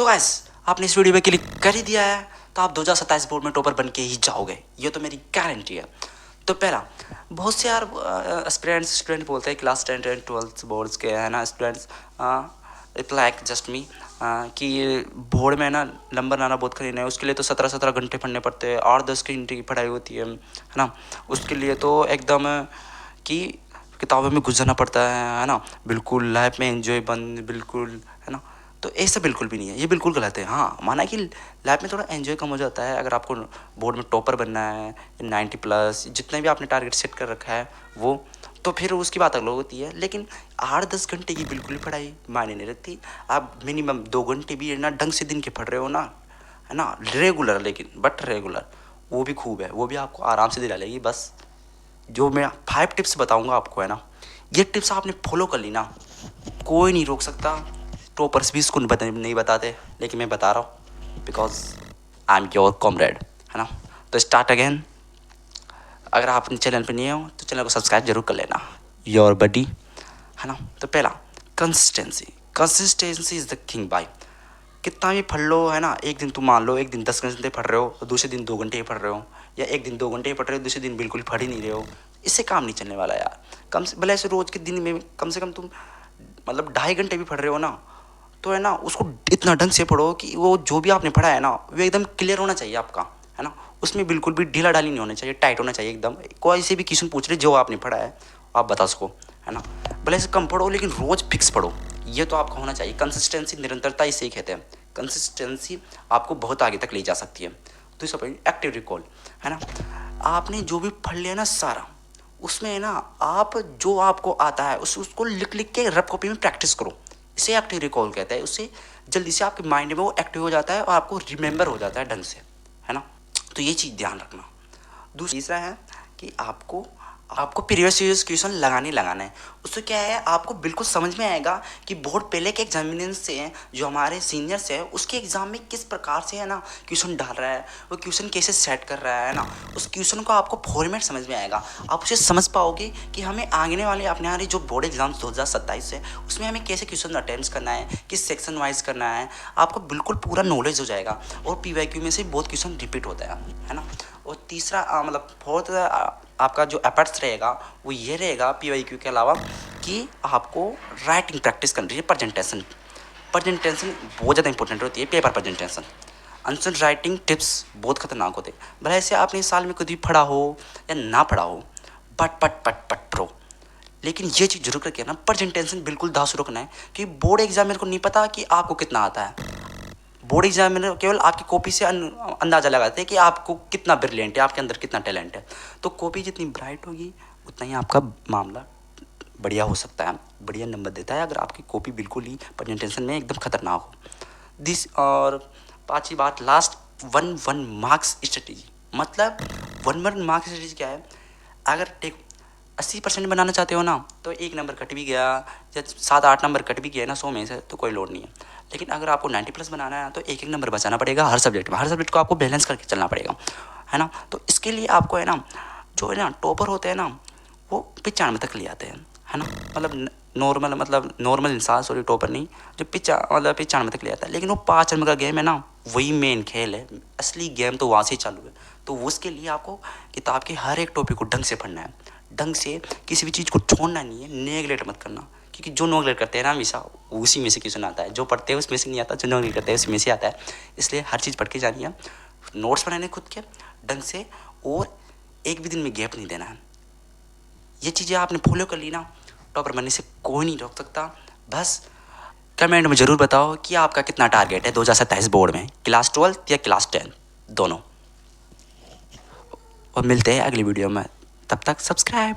तो गाइस आपने इस वीडियो पे क्लिक कर ही दिया है तो आप 2027 बोर्ड में टॉपर बन के ही जाओगे, ये तो मेरी गारंटी है। तो पहला, बहुत से यार स्टूडेंट बोलते हैं क्लास 10 एंड 12 बोर्ड्स के है ना स्टूडेंट्स, इट लाइक जस्ट मी, कि बोर्ड में ना नंबर लाना बहुत कठिन है, उसके लिए तो 17 घंटे पढ़ने पड़ते हैं, 8-10 घंटे की पढ़ाई होती है ना। उसके लिए तो एकदम कि किताबों में घुस जाना पड़ता है ना, बिल्कुल लाइफ में एंजॉय बंद बिल्कुल, है ना। तो ऐसा बिल्कुल भी नहीं है, ये बिल्कुल गलत है। हाँ, माना कि लाइफ में थोड़ा एंजॉय कम हो जाता है अगर आपको बोर्ड में टॉपर बनना है, 90+ जितने भी आपने टारगेट सेट कर रखा है वो, तो फिर उसकी बात अलग होती है। लेकिन 8-10 घंटे की बिल्कुल भी पढ़ाई मायने नहीं रखती। आप मिनिमम 2 घंटे भी है ना ढंग से दिन के पढ़ रहे हो ना, है ना, रेगुलर, लेकिन बट रेगुलर, वो भी खूब है, वो भी आपको आराम से दिला लेगी। बस जो मैं 5 टिप्स बताऊंगा आपको, है ना, ये टिप्स आपने फॉलो कर ली ना, कोई नहीं रोक सकता। टॉपर्स भी इसको नहीं बताते, लेकिन मैं बता रहा हूँ because I am your comrade, है ना। तो स्टार्ट अगेन। अगर आप अपने चैनल पर नहीं हो तो चैनल को सब्सक्राइब जरूर कर लेना, योर बडी, है ना। तो पहला, consistency. Consistency is the king by. कितना भी पढ़ लो, है ना, एक दिन तुम मान लो एक दिन 10 घंटे पढ़ रहे हो और दूसरे दिन 2 घंटे ही पढ़ रहे हो, या एक दिन 2 घंटे ही पढ़ रहे हो दूसरे दिन बिल्कुल पढ़ ही नहीं रहे हो, इससे काम नहीं चलने वाला यार। कम से भले ऐसे रोज़ के दिन में कम से कम तुम मतलब 2.5 घंटे भी पढ़ रहे हो ना, तो है ना उसको इतना ढंग से पढ़ो कि वो जो भी आपने पढ़ा है ना वो एकदम क्लियर होना चाहिए आपका, है ना। उसमें बिल्कुल भी ढीला ढाली नहीं होना चाहिए, टाइट होना चाहिए एकदम। कोई से भी क्वेश्चन पूछ रहे जो आपने पढ़ा है आप बता सको, है ना। भले से कम पढ़ो लेकिन रोज़ फिक्स पढ़ो, ये तो आपका होना चाहिए। कंसिस्टेंसी, निरंतरता इसे ही कहते हैं। कंसिस्टेंसी आपको बहुत आगे तक ले जा सकती है। दूसरा पॉइंट, एक्टिव रिकॉल, है ना। आपने जो भी पढ़ लिया ना सारा, उसमें है ना आप जो आपको आता है उसको लिख लिख के रफ कॉपी में प्रैक्टिस करो, इसे एक्टिव रिकॉल कहता है। उससे जल्दी से आपके माइंड में वो एक्टिव हो जाता है और आपको रिमेंबर हो जाता है ढंग से, है ना। तो ये चीज़ ध्यान रखना। तीसरा है कि आपको आपको प्रीवियस ईयर्स क्वेश्चन लगाना है। उससे क्या है, आपको बिल्कुल समझ में आएगा कि बोर्ड पहले के एग्जामिनेशन से हैं जो हमारे सीनियर्स है उसके एग्जाम में किस प्रकार से, है ना, क्वेश्चन डाल रहा है, वो क्वेश्चन कैसे सेट कर रहा है ना। उस क्वेश्चन को आपको फॉर्मेट समझ में आएगा, आप उसे समझ पाओगे कि हमें आगे वाले अपने यहाँ जो बोर्ड एग्जाम्स 2027 है उसमें हमें कैसे क्वेश्चन अटेम्प्ट करना है, किस सेक्शन वाइज करना है, आपको बिल्कुल पूरा नॉलेज हो जाएगा। और PYQ में से बहुत क्वेश्चन रिपीट होता है ना। और तीसरा मतलब फोर्थ आपका जो एफर्ट्स रहेगा वो ये रहेगा PYQ के अलावा कि आपको राइटिंग प्रैक्टिस करनी है। प्रेजेंटेशन बहुत ज़्यादा इंपॉर्टेंट होती है, paper presentation. Answer writing tips बहुत खतरनाक होते हैं। भले ऐसे आपने साल में कभी पढ़ा हो या ना पढ़ा हो, पट पट पट पट पढ़ो, लेकिन ये चीज़ जरूर करके ना प्रेजेंटेशन बिल्कुल दास रखना है कि बोर्ड एग्जामिनर को नहीं पता कि आपको कितना आता है। बोर्ड एग्जामिनर केवल आपकी कॉपी से अंदाज़ा लगाते हैं कि आपको कितना ब्रिलियंट है, आपके अंदर कितना टैलेंट है। तो कॉपी जितनी ब्राइट होगी उतना ही आपका मामला बढ़िया हो सकता है, बढ़िया नंबर देता है अगर आपकी कॉपी बिल्कुल ही प्रेजेंटेशन में एकदम खतरनाक हो। दिस और पांचवी बात, लास्ट, 1 मार्क्स स्ट्रेटेजी। मतलब 1 मार्क्स स्ट्रेटेजी क्या है, अगर टेक 80% बनाना चाहते हो ना तो 1 नंबर कट भी गया या 7-8 नंबर कट भी गया ना 100 में से तो कोई लोड नहीं है। लेकिन अगर आपको 90+ बनाना है तो 1-1 नंबर बचाना पड़ेगा हर सब्जेक्ट में, हर सब्जेक्ट को आपको बैलेंस करके चलना पड़ेगा, है ना। तो इसके लिए आपको, है ना, जो है ना टॉपर होते हैं ना वो 95 तक ले आते हैं, है ना। मतलब नॉर्मल इंसान, सॉरी टॉपर नहीं, जो 95 तक ले आता है। लेकिन वो 5 नंबर का गेम है ना, वही मेन खेल है, असली गेम तो वहाँ से चालू है। तो उसके लिए आपको किताब के हर एक टॉपिक को ढंग से पढ़ना है, ढंग से किसी भी चीज़ को छोड़ना नहीं है, नेगलेक्ट मत करना। क्योंकि जो नेगलेक्ट करते हैं ना हमेशा उसी में से क्वेश्चन आता है, जो पढ़ते हैं उसमें से नहीं आता, जो नेगलेक्ट करते हैं उसमें से आता है। इसलिए हर चीज़ पढ़ के जानी है, नोट्स बनाने खुद के ढंग से, और एक भी दिन में गैप नहीं देना है। ये चीज़ें आपने फॉलो कर ली ना, टॉपर बनने से कोई नहीं रोक सकता। बस कमेंट में ज़रूर बताओ कि आपका कितना टारगेट है 2027 बोर्ड में, क्लास 12 या क्लास 10 दोनों। और मिलते हैं अगली वीडियो में, तब तक सब्सक्राइब।